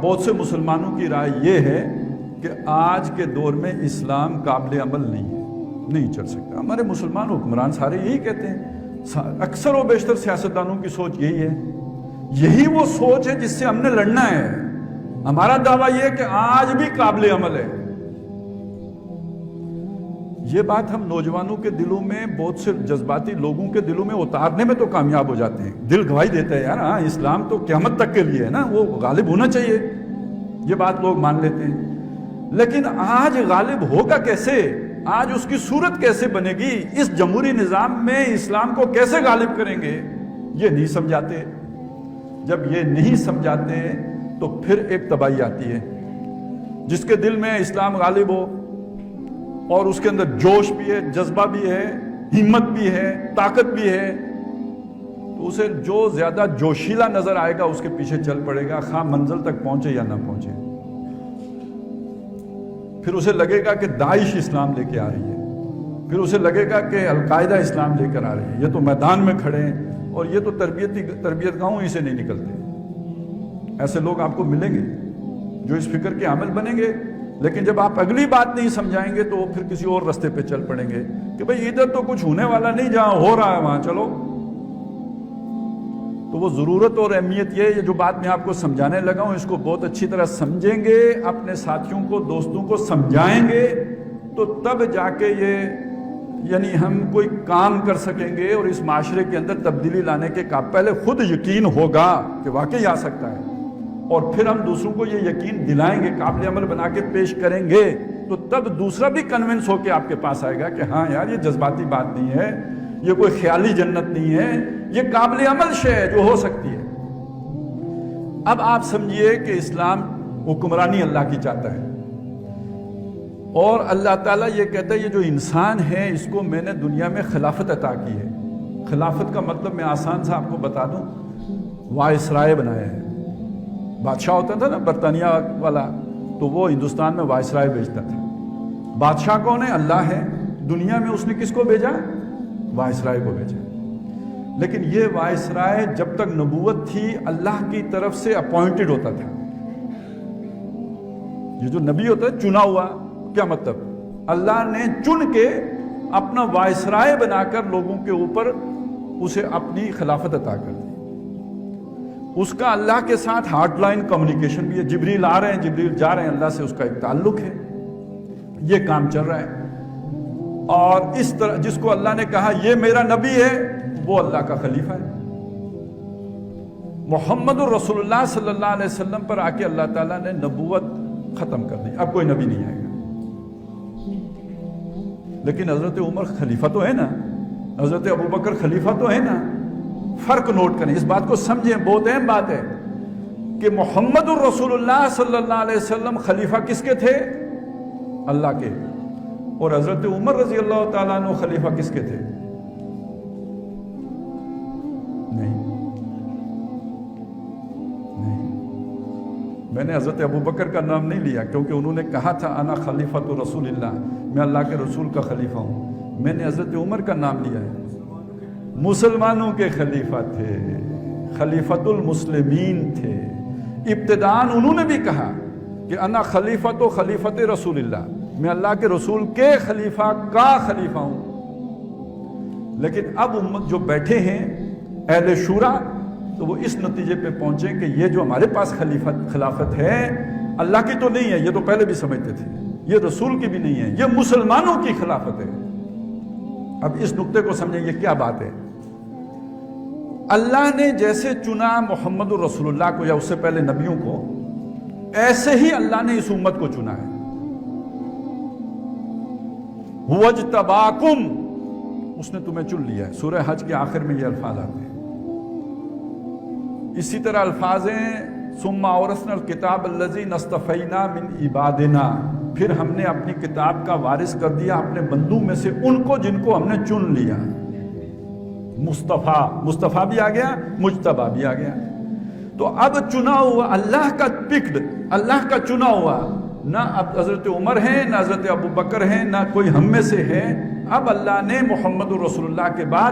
بہت سے مسلمانوں کی رائے یہ ہے کہ آج کے دور میں اسلام قابل عمل نہیں ہے، نہیں چل سکتا۔ ہمارے مسلمان حکمران سارے یہی کہتے ہیں، اکثر و بیشتر سیاستدانوں کی سوچ یہی ہے، یہی وہ سوچ ہے جس سے ہم نے لڑنا ہے۔ ہمارا دعویٰ یہ ہے کہ آج بھی قابل عمل ہے۔ یہ بات ہم نوجوانوں کے دلوں میں، بہت سے جذباتی لوگوں کے دلوں میں اتارنے میں تو کامیاب ہو جاتے ہیں، دل گواہی دیتے ہیں، یار ہاں اسلام تو قیامت تک کے لیے ہے نا، وہ غالب ہونا چاہیے، یہ بات لوگ مان لیتے ہیں۔ لیکن آج غالب ہوگا کیسے؟ آج اس کی صورت کیسے بنے گی؟ اس جمہوری نظام میں اسلام کو کیسے غالب کریں گے؟ یہ نہیں سمجھاتے۔ جب یہ نہیں سمجھاتے تو پھر ایک تباہی آتی ہے۔ جس کے دل میں اسلام غالب ہو اور اس کے اندر جوش بھی ہے، جذبہ بھی ہے، ہمت بھی ہے، طاقت بھی ہے، تو اسے جو زیادہ جوشیلا نظر آئے گا اس کے پیچھے چل پڑے گا، خواہ منزل تک پہنچے یا نہ پہنچے۔ پھر اسے لگے گا کہ داعش اسلام لے کے آ رہی ہے، پھر اسے لگے گا کہ القاعدہ اسلام لے کر آ رہی ہے، یہ تو میدان میں کھڑے ہیں اور یہ تو تربیت گاہوں ہی سے نہیں نکلتے۔ ایسے لوگ آپ کو ملیں گے جو اس فکر کے عامل بنیں گے، لیکن جب آپ اگلی بات نہیں سمجھائیں گے تو وہ پھر کسی اور رستے پہ چل پڑیں گے کہ بھئی ادھر تو کچھ ہونے والا نہیں، جہاں ہو رہا ہے وہاں چلو۔ تو وہ ضرورت اور اہمیت یہ جو بات میں آپ کو سمجھانے لگا ہوں، اس کو بہت اچھی طرح سمجھیں گے، اپنے ساتھیوں کو، دوستوں کو سمجھائیں گے، تو تب جا کے یعنی ہم کوئی کام کر سکیں گے اور اس معاشرے کے اندر تبدیلی لانے کے پہلے خود یقین ہوگا کہ واقعی آ سکتا ہے، اور پھر ہم دوسروں کو یہ یقین دلائیں گے، قابل عمل بنا کے پیش کریں گے، تو تب دوسرا بھی کنونس ہو کے آپ کے پاس آئے گا کہ ہاں یار یہ جذباتی بات نہیں ہے، یہ کوئی خیالی جنت نہیں ہے، یہ قابل عمل شے ہے جو ہو سکتی ہے۔ اب آپ سمجھیے کہ اسلام حکمرانی اللہ کی چاہتا ہے، اور اللہ تعالیٰ یہ کہتا ہے یہ جو انسان ہے اس کو میں نے دنیا میں خلافت عطا کی ہے۔ خلافت کا مطلب میں آسان سا آپ کو بتا دوں، وائسرائے بنایا ہے۔ بادشاہ ہوتا تھا نا برطانیہ والا، تو وہ ہندوستان میں وائسرائے بھیجتا تھا۔ بادشاہ کون ہے؟ اللہ ہے۔ دنیا میں اس نے کس کو بھیجا؟ وائسرائے کو بھیجا۔ لیکن یہ وائسرائے جب تک نبوت تھی اللہ کی طرف سے اپوائنٹڈ ہوتا تھا۔ یہ جو نبی ہوتا ہے چنا ہوا، کیا مطلب؟ اللہ نے چن کے اپنا وائسرائے بنا کر لوگوں کے اوپر اسے اپنی خلافت عطا کر دی۔ اس کا اللہ کے ساتھ ہارڈ لائن کمیونیکیشن بھی ہے، جبریل آ رہے ہیں، جبریل جا رہے ہیں، اللہ سے اس کا ایک تعلق ہے، یہ کام چل رہا ہے۔ اور اس طرح جس کو اللہ نے کہا یہ میرا نبی ہے، وہ اللہ کا خلیفہ ہے۔ محمد الرسول اللہ صلی اللہ علیہ وسلم پر آ کے اللہ تعالیٰ نے نبوت ختم کر دی، اب کوئی نبی نہیں آئے گا۔ لیکن حضرت عمر خلیفہ تو ہے نا، حضرت ابوبکر خلیفہ تو ہے نا۔ فرق نوٹ کریں، اس بات کو سمجھیں، بہت اہم بات ہے کہ محمد الرسول اللہ صلی اللہ علیہ وسلم خلیفہ کس کے تھے؟ اللہ کے۔ اور حضرت عمر رضی اللہ تعالیٰ عنہ خلیفہ کس کے تھے؟ نہیں، میں نے حضرت ابوبکر کا نام نہیں لیا کیونکہ انہوں نے کہا تھا انا خلیفۃ رسول اللہ، میں اللہ کے رسول کا خلیفہ ہوں۔ میں نے حضرت عمر کا نام لیا ہے، مسلمانوں کے خلیفہ تھے، خلیفۃ المسلمین تھے۔ ابتداءً انہوں نے بھی کہا کہ انا خلیفۃ خلیفۃ رسول اللہ، میں اللہ کے رسول کے خلیفہ کا خلیفہ ہوں۔ لیکن اب امت جو بیٹھے ہیں اہل شورا، تو وہ اس نتیجے پہ پہنچے کہ یہ جو ہمارے پاس خلافت ہے اللہ کی تو نہیں ہے، یہ تو پہلے بھی سمجھتے تھے، یہ رسول کی بھی نہیں ہے، یہ مسلمانوں کی خلافت ہے۔ اب اس نقطے کو سمجھیں، یہ کیا بات ہے؟ اللہ نے جیسے چنا محمد الرسول اللہ کو یا اس سے پہلے نبیوں کو، ایسے ہی اللہ نے اس امت کو چنا ہے۔ هُوَ اجْتَبَاكُمْ، اس نے تمہیں چن لیا ہے۔ سورہ حج کے آخر میں یہ الفاظ آتے ہیں۔ اسی طرح الفاظ ہیں ثُمَّ أَوْرَثْنَا الْكِتَابَ الَّذِينَ اصْطَفَيْنَا مِنْ عِبَادِنَا، پھر ہم نے اپنی کتاب کا وارث کر دیا اپنے بندوں میں سے ان کو جن کو ہم نے چن لیا۔ مصطفیٰ بھی آ گیا، مجتبیٰ بھی آ گیا۔ تو اب چنا ہوا اللہ کا پکڈ، اللہ کا چنا ہوا، نہ اب حضرت عمر ہیں، نہ حضرت ابوبکر ہیں، نہ کوئی ہم میں سے ہے۔ اب اللہ نے محمد الرسول اللہ کے بعد